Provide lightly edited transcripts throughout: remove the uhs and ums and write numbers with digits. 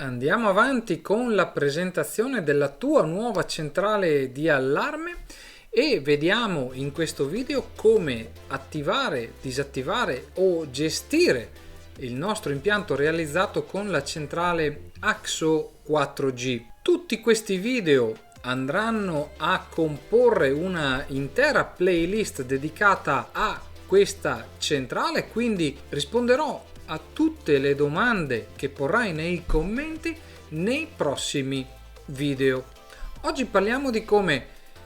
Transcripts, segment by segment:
Andiamo avanti con la presentazione della tua nuova centrale di allarme e vediamo in questo video come attivare, disattivare o gestire il nostro impianto realizzato con la centrale AXO 4G. Tutti questi video andranno a comporre una intera playlist dedicata a questa centrale, quindi risponderò a tutte le domande che porrai nei commenti nei prossimi video. Oggi parliamo di come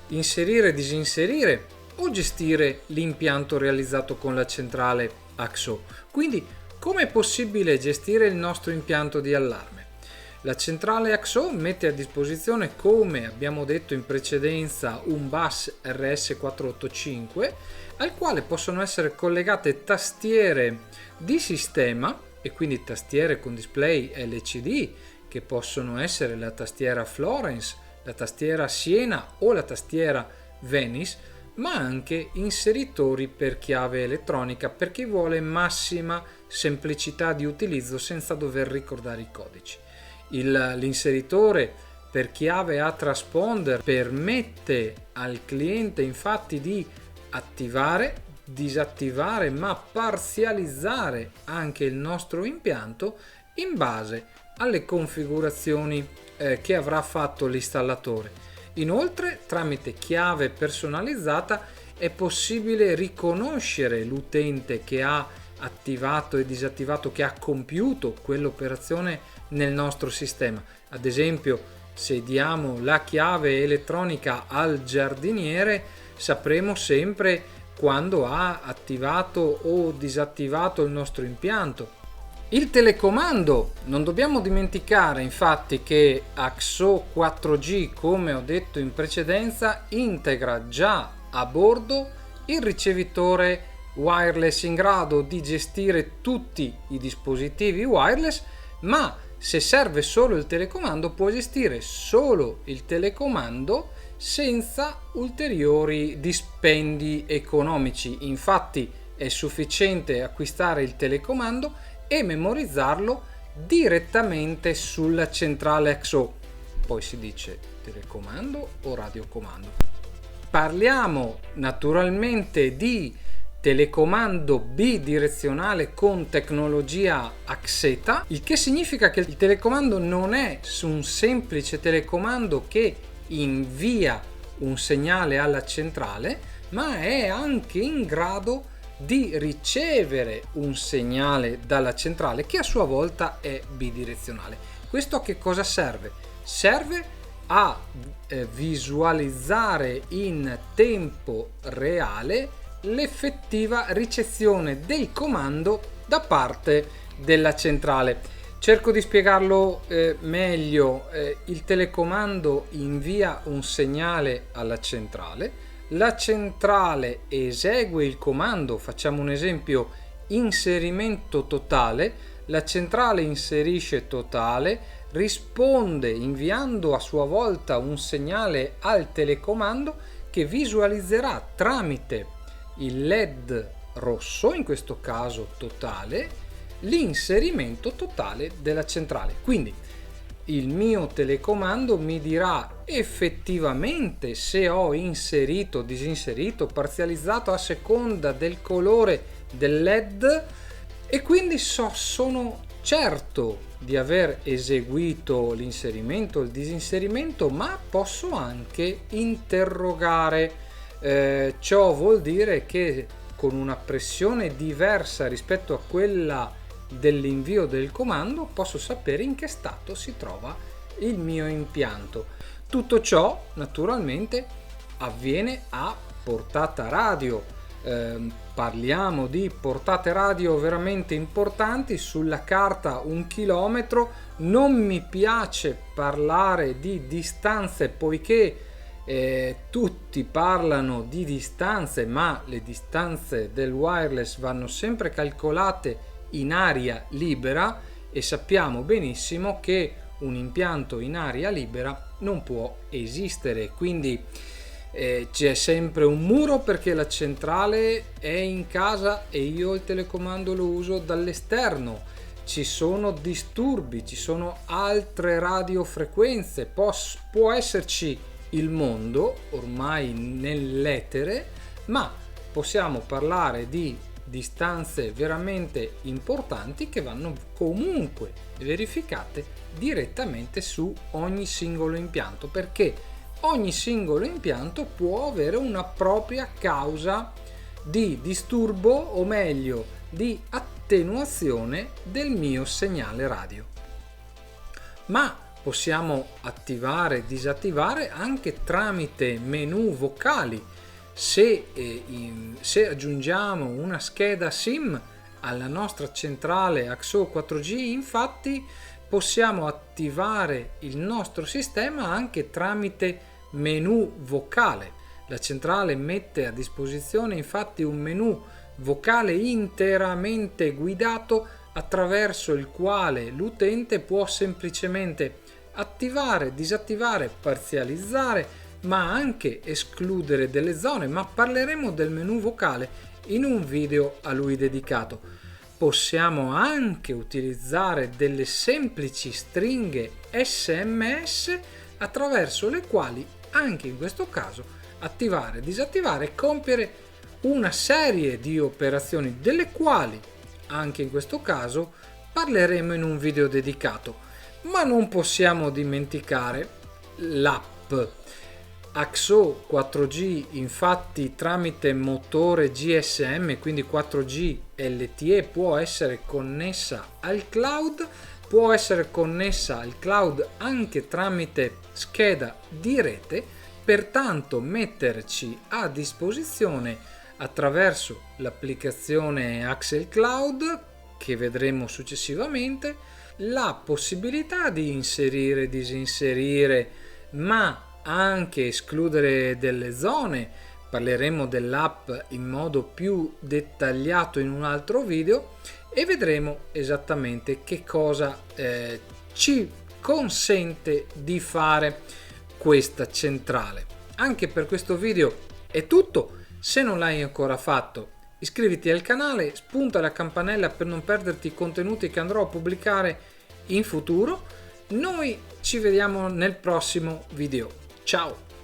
inserire, disinserire o gestire l'impianto realizzato con la centrale AXO. Quindi come è possibile gestire il nostro impianto di allarme? La centrale AXO mette a disposizione, come abbiamo detto in precedenza, un bus RS485 al quale possono essere collegate tastiere di sistema e quindi tastiere con display LCD che possono essere la tastiera Florence, la tastiera Siena o la tastiera Venice, ma anche inseritori per chiave elettronica per chi vuole massima semplicità di utilizzo senza dover ricordare i codici. L'inseritore per chiave a transponder permette al cliente infatti di attivare, disattivare ma parzializzare anche il nostro impianto in base alle configurazioni che avrà fatto l'installatore. Inoltre, tramite chiave personalizzata è possibile riconoscere l'utente che ha attivato e disattivato, che ha compiuto quell'operazione nel nostro sistema. Ad esempio, se diamo la chiave elettronica al giardiniere, sapremo sempre quando ha attivato o disattivato il nostro impianto. Il telecomando, non dobbiamo dimenticare infatti che AXO 4G, come ho detto in precedenza, integra già a bordo il ricevitore wireless in grado di gestire tutti i dispositivi wireless, ma se serve solo il telecomando può gestire solo il telecomando senza ulteriori dispendi economici. Infatti è sufficiente acquistare il telecomando e memorizzarlo direttamente sulla centrale AXO. Poi si dice telecomando o radiocomando. Parliamo naturalmente di telecomando bidirezionale con tecnologia AXETA, il che significa che il telecomando non è un semplice telecomando che invia un segnale alla centrale, ma è anche in grado di ricevere un segnale dalla centrale che a sua volta è bidirezionale. Questo a che cosa serve? Serve a visualizzare in tempo reale l'effettiva ricezione del comando da parte della centrale. Cerco di spiegarlo meglio. Il telecomando invia un segnale alla centrale, la centrale esegue il comando, facciamo un esempio, inserimento totale, la centrale inserisce totale, risponde inviando a sua volta un segnale al telecomando che visualizzerà tramite il LED rosso, in questo caso totale, l'inserimento totale della centrale. Quindi il mio telecomando mi dirà effettivamente se ho inserito, disinserito, parzializzato a seconda del colore del LED e quindi sono certo di aver eseguito l'inserimento, il disinserimento, ma posso anche interrogare. Ciò vuol dire che con una pressione diversa rispetto a quella dell'invio del comando posso sapere in che stato si trova il mio impianto. Tutto ciò naturalmente avviene a portata radio. Parliamo di portate radio veramente importanti, sulla carta 1 chilometro. Non mi piace parlare di distanze poiché tutti parlano di distanze, ma le distanze del wireless vanno sempre calcolate in aria libera e sappiamo benissimo che un impianto in aria libera non può esistere, quindi c'è sempre un muro perché la centrale è in casa e io il telecomando lo uso dall'esterno. ci sono disturbi, ci sono altre radiofrequenze, può esserci il mondo ormai nell'etere, ma possiamo parlare di distanze veramente importanti che vanno comunque verificate direttamente su ogni singolo impianto, perché ogni singolo impianto può avere una propria causa di disturbo, o meglio di attenuazione del mio segnale radio. Ma possiamo attivare e disattivare anche tramite menu vocali. Se aggiungiamo una scheda SIM alla nostra centrale AXO 4G, infatti possiamo attivare il nostro sistema anche tramite menu vocale. La centrale mette a disposizione infatti un menu vocale interamente guidato, attraverso il quale l'utente può semplicemente attivare, disattivare, parzializzare, ma anche escludere delle zone. Ma parleremo del menu vocale in un video a lui dedicato. Possiamo anche utilizzare delle semplici stringhe SMS attraverso le quali anche in questo caso attivare, disattivare e compiere una serie di operazioni, delle quali anche in questo caso parleremo in un video dedicato. Ma non possiamo dimenticare l'app. AXO 4G infatti tramite motore GSM, quindi 4G LTE, può essere connessa al cloud, può essere connessa al cloud anche tramite scheda di rete, pertanto metterci a disposizione attraverso l'applicazione Axel Cloud, che vedremo successivamente, la possibilità di inserire, disinserire, ma anche escludere delle zone. Parleremo dell'app in modo più dettagliato in un altro video e vedremo esattamente che cosa ci consente di fare questa centrale. Anche per questo video è tutto. Se non l'hai ancora fatto, iscriviti al canale, spunta la campanella per non perderti i contenuti che andrò a pubblicare in futuro. Noi ci vediamo nel prossimo video. Ciao!